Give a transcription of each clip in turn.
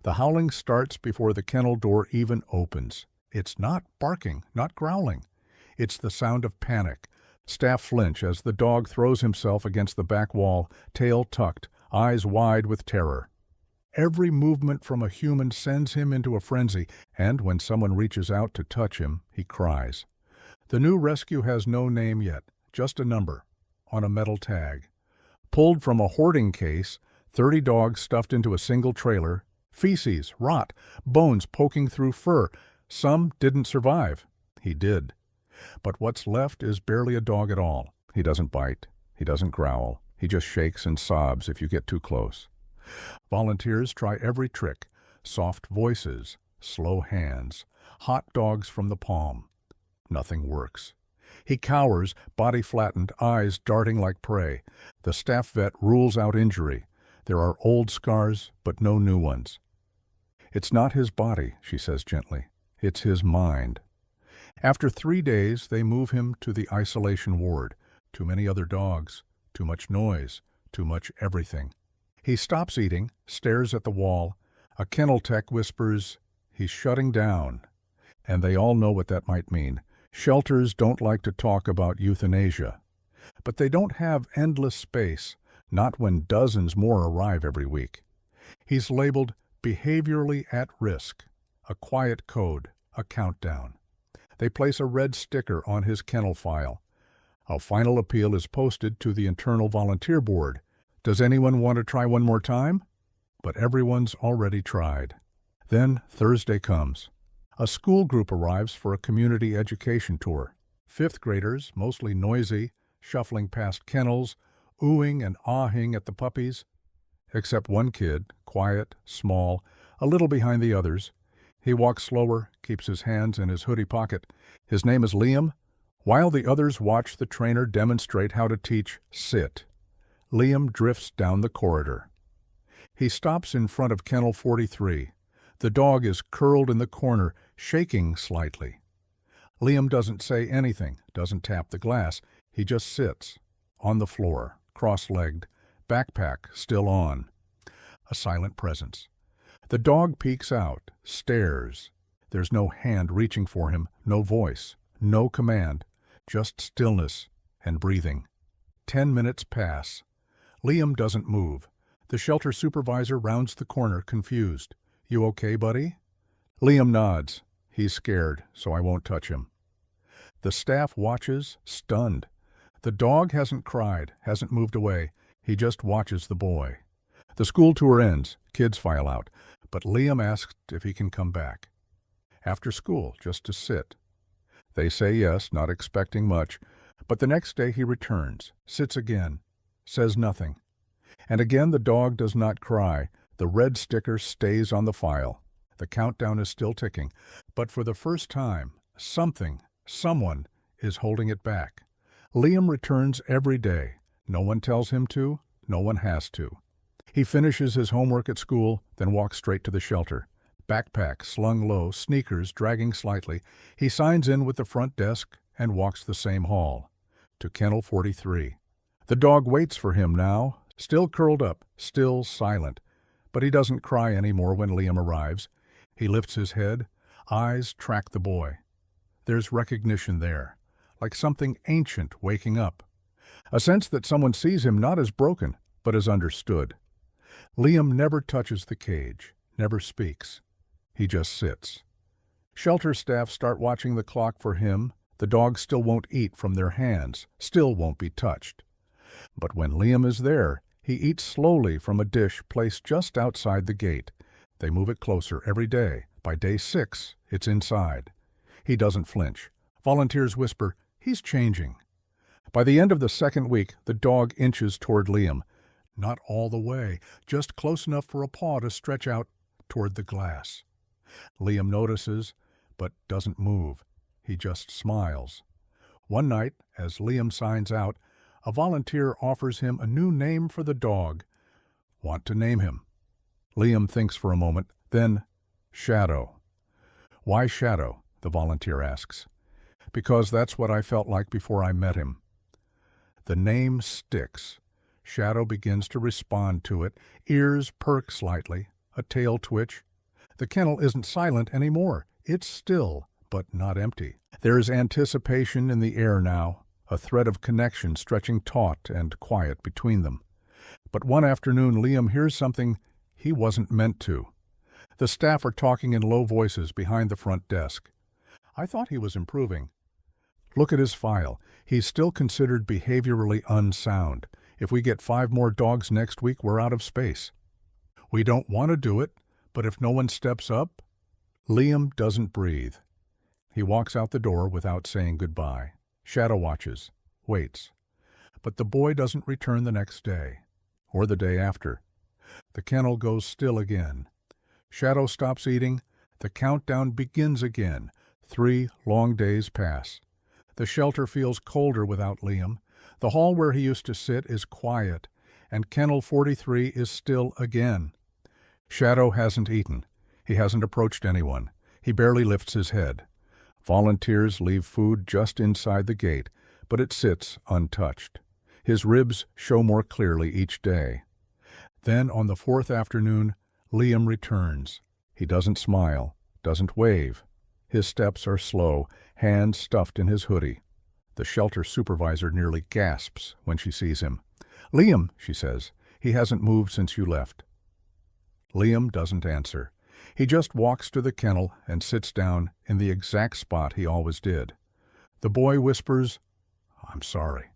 The howling starts before the kennel door even opens. It's not barking, not growling. It's the sound of panic. Staff flinch as the dog throws himself against the back wall, tail tucked, eyes wide with terror. Every movement from a human sends him into a frenzy, and when someone reaches out to touch him, he cries. The new rescue has no name yet, just a number, on a metal tag. Pulled from a hoarding case, 30 dogs stuffed into a single trailer, feces, rot, bones poking through fur. Some didn't survive. He did. But what's left is barely a dog at all. He doesn't bite. He doesn't growl. He just shakes and sobs if you get too close. Volunteers try every trick. Soft voices, slow hands, hot dogs from the palm. Nothing works. He cowers, body flattened, eyes darting like prey. The staff vet rules out injury. There are old scars, but no new ones. It's not his body, she says gently. It's his mind. After 3 days, they move him to the isolation ward. Too many other dogs, too much noise, too much everything. He stops eating, stares at the wall. A kennel tech whispers, "He's shutting down." And they all know what that might mean. Shelters don't like to talk about euthanasia. But they don't have endless space, not when dozens more arrive every week. He's labeled behaviorally at risk, a quiet code, a countdown. They place a red sticker on his kennel file. A final appeal is posted to the internal volunteer board. Does anyone want to try one more time? But everyone's already tried. Then Thursday comes. A school group arrives for a community education tour. 5th graders, mostly noisy, shuffling past kennels, oohing and ahing at the puppies. Except one kid, quiet, small, a little behind the others. He walks slower, keeps his hands in his hoodie pocket. His name is Liam. While the others watch the trainer demonstrate how to teach sit, Liam drifts down the corridor. He stops in front of kennel 43. The dog is curled in the corner, shaking slightly. Liam doesn't say anything, doesn't tap the glass. He just sits, on the floor, cross-legged, backpack still on. A silent presence. The dog peeks out, stares. There's no hand reaching for him, no voice, no command, just stillness and breathing. 10 minutes pass. Liam doesn't move. The shelter supervisor rounds the corner, confused. "You okay, buddy?" Liam nods. He's scared, so I won't touch him. The staff watches, stunned. The dog hasn't cried, hasn't moved away. He just watches the boy. The school tour ends. Kids file out. But Liam asks if he can come back. After school, just to sit. They say yes, not expecting much. But the next day he returns, sits again, says nothing. And again the dog does not cry. The red sticker stays on the file. The countdown is still ticking. But for the first time, someone is holding it back. Liam returns every day. No one tells him to, no one has to. He finishes his homework at school, then walks straight to the shelter. Backpack slung low, sneakers dragging slightly. He signs in with the front desk and walks the same hall. To kennel 43. The dog waits for him now, still curled up, still silent. But he doesn't cry anymore when Liam arrives. He lifts his head, eyes track the boy. There's recognition there, like something ancient waking up. A sense that someone sees him not as broken, but as understood. Liam never touches the cage, never speaks. He just sits. Shelter staff start watching the clock for him. The dog still won't eat from their hands, still won't be touched. But when Liam is there, he eats slowly from a dish placed just outside the gate. They move it closer every day. By day 6, it's inside. He doesn't flinch. Volunteers whisper, "He's changing." By the end of the 2nd week, the dog inches toward Liam. Not all the way, just close enough for a paw to stretch out toward the glass. Liam notices, but doesn't move. He just smiles. One night, as Liam signs out, a volunteer offers him a new name for the dog. Want to name him? Liam thinks for a moment, then, Shadow. "Why Shadow?" the volunteer asks. "Because that's what I felt like before I met him." The name sticks. Shadow begins to respond to it. Ears perk slightly, a tail twitch, The kennel isn't silent anymore. It's still, but not empty. There's anticipation in the air now, a thread of connection stretching taut and quiet between them. But one afternoon Liam hears something he wasn't meant to. The staff are talking in low voices behind the front desk. I thought he was improving. Look at his file. He's still considered behaviorally unsound. If we get 5 more dogs next week, we're out of space. We don't want to do it, but if no one steps up... Liam doesn't breathe. He walks out the door without saying goodbye. Shadow watches, waits. But the boy doesn't return the next day, or the day after. The kennel goes still again. Shadow stops eating. The countdown begins again. 3 long days pass. The shelter feels colder without Liam. The hall where he used to sit is quiet, and Kennel 43 is still again. Shadow hasn't eaten. He hasn't approached anyone. He barely lifts his head. Volunteers leave food just inside the gate, but it sits untouched. His ribs show more clearly each day. Then, on the 4th afternoon, Liam returns. He doesn't smile, doesn't wave. His steps are slow, hands stuffed in his hoodie. The shelter supervisor nearly gasps when she sees him. "Liam," she says, "he hasn't moved since you left." Liam doesn't answer. He just walks to the kennel and sits down in the exact spot he always did. The boy whispers, "I'm sorry."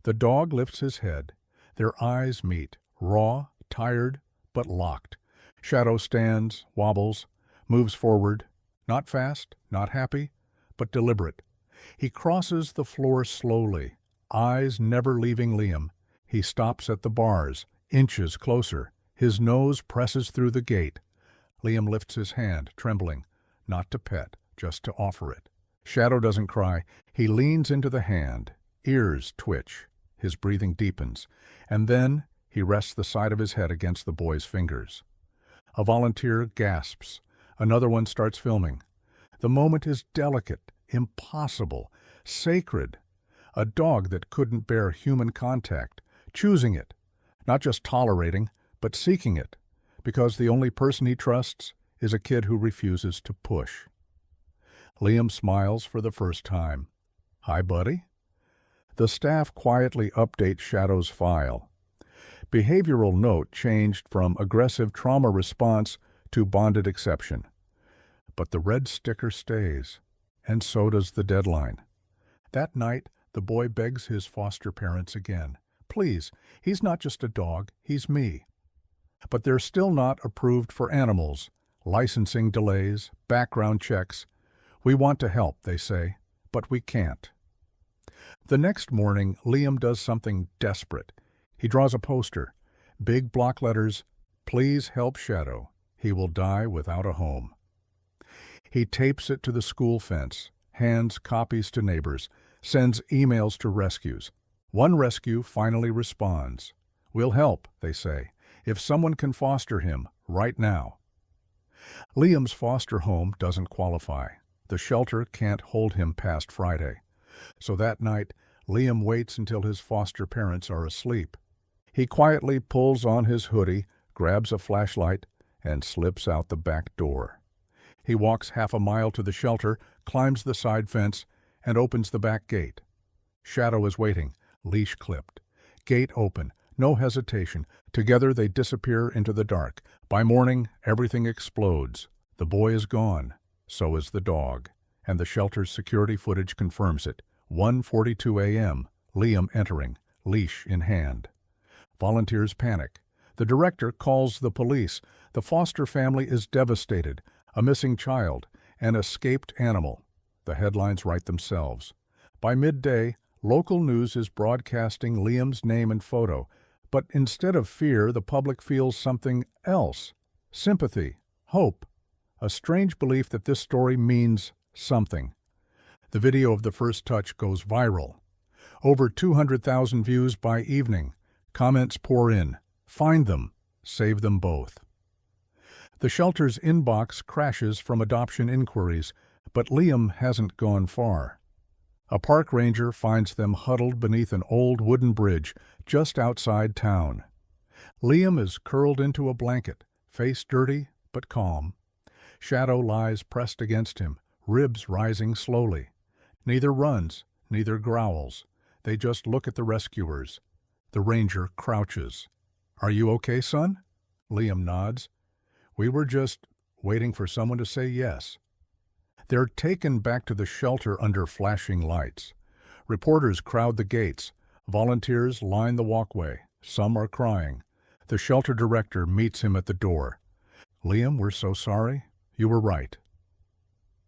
The dog lifts his head. Their eyes meet, raw, tired, but locked. Shadow stands, wobbles, moves forward, not fast, not happy, but deliberate. He crosses the floor slowly, eyes never leaving Liam. He stops at the bars, inches closer. His nose presses through the gate. Liam lifts his hand, trembling, not to pet, just to offer it. Shadow doesn't cry. He leans into the hand. Ears twitch. His breathing deepens. And then he rests the side of his head against the boy's fingers. A volunteer gasps. Another one starts filming. The moment is delicate, impossible, sacred. A dog that couldn't bear human contact, choosing it, not just tolerating, but seeking it, because the only person he trusts is a kid who refuses to push. Liam smiles for the first time. "Hi, buddy." The staff quietly update Shadow's file. Behavioral note changed from aggressive trauma response to bonded exception. But the red sticker stays, and so does the deadline. That night, the boy begs his foster parents again. "Please, he's not just a dog, he's me." But they're still not approved for animals. Licensing delays, background checks. "We want to help," they say, "but we can't." The next morning, Liam does something desperate. He draws a poster. Big block letters, "Please help Shadow. He will die without a home." He tapes it to the school fence, hands copies to neighbors, sends emails to rescues. One rescue finally responds. "We'll help," they say, "if someone can foster him right now." Liam's foster home doesn't qualify. The shelter can't hold him past Friday. So that night, Liam waits until his foster parents are asleep. He quietly pulls on his hoodie, grabs a flashlight, and slips out the back door. He walks half a mile to the shelter, climbs the side fence, and opens the back gate. Shadow is waiting, leash clipped. Gate open, no hesitation. Together they disappear into the dark. By morning, everything explodes. The boy is gone. So is the dog. And the shelter's security footage confirms it. 1:42 a.m., Liam entering, leash in hand. Volunteers panic. The director calls the police. The foster family is devastated. A missing child, an escaped animal. The headlines write themselves. By midday, local news is broadcasting Liam's name and photo. But instead of fear, the public feels something else. Sympathy, hope, a strange belief that this story means something. The video of the first touch goes viral. Over 200,000 views by evening. Comments pour in. Find them. Save them both. The shelter's inbox crashes from adoption inquiries, but Liam hasn't gone far. A park ranger finds them huddled beneath an old wooden bridge just outside town. Liam is curled into a blanket, face dirty, but calm. Shadow lies pressed against him, ribs rising slowly. Neither runs, neither growls. They just look at the rescuers. The ranger crouches. "Are you okay, son?" Liam nods. "We were just waiting for someone to say yes." They're taken back to the shelter under flashing lights. Reporters crowd the gates. Volunteers line the walkway. Some are crying. The shelter director meets him at the door. "Liam, we're so sorry. You were right."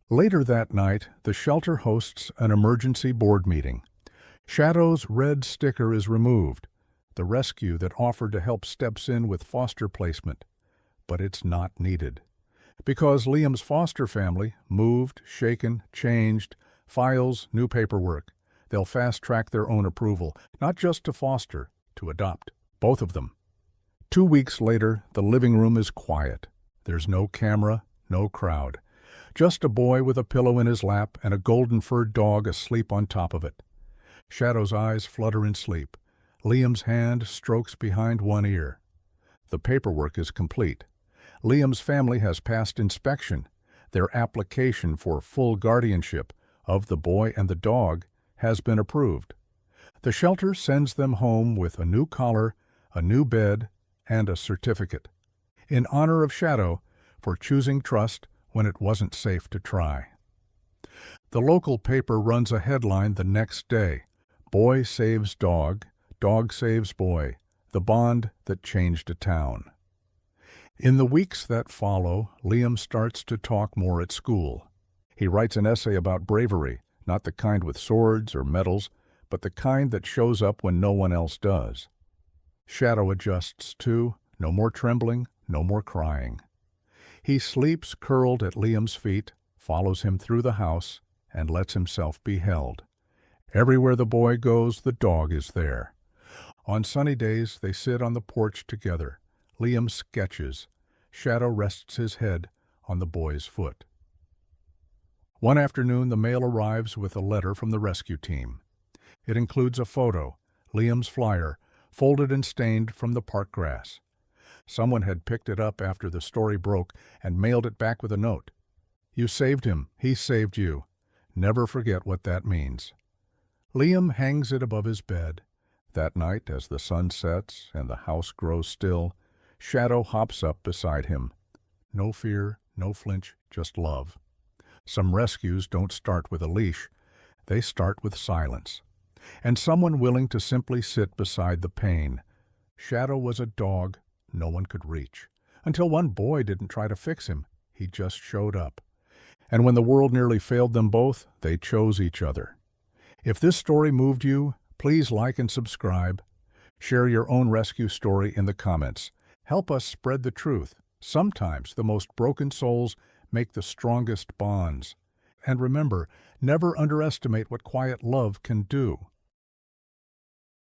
Later that night, the shelter hosts an emergency board meeting. Shadow's red sticker is removed. The rescue that offered to help steps in with foster placement. But it's not needed. Because Liam's foster family moved, shaken, changed, files, new paperwork. They'll fast-track their own approval, not just to foster, to adopt, both of them. 2 weeks later, the living room is quiet. There's no camera, no crowd. Just a boy with a pillow in his lap and a golden-furred dog asleep on top of it. Shadow's eyes flutter in sleep. Liam's hand strokes behind one ear. The paperwork is complete. Liam's family has passed inspection. Their application for full guardianship of the boy and the dog has been approved. The shelter sends them home with a new collar, a new bed, and a certificate. In honor of Shadow for choosing trust when it wasn't safe to try. The local paper runs a headline the next day. "Boy saves dog, dog saves boy, the bond that changed a town." In the weeks that follow, Liam starts to talk more at school. He writes an essay about bravery, not the kind with swords or medals, but the kind that shows up when no one else does. Shadow adjusts too. No more trembling, no more crying. He sleeps curled at Liam's feet, follows him through the house, and lets himself be held. Everywhere the boy goes, the dog is there. On sunny days, they sit on the porch together. Liam sketches. Shadow rests his head on the boy's foot. One afternoon, the mail arrives with a letter from the rescue team. It includes a photo, Liam's flyer, folded and stained from the park grass. Someone had picked it up after the story broke and mailed it back with a note. "You saved him. He saved you. Never forget what that means." Liam hangs it above his bed. That night, as the sun sets and the house grows still, Shadow hops up beside him. No fear, no flinch, just love. Some rescues don't start with a leash. They start with silence. And someone willing to simply sit beside the pain. Shadow was a dog no one could reach. Until one boy didn't try to fix him. He just showed up. And when the world nearly failed them both, they chose each other. If this story moved you, please like and subscribe. Share your own rescue story in the comments. Help us spread the truth. Sometimes the most broken souls make the strongest bonds. And remember, never underestimate what quiet love can do.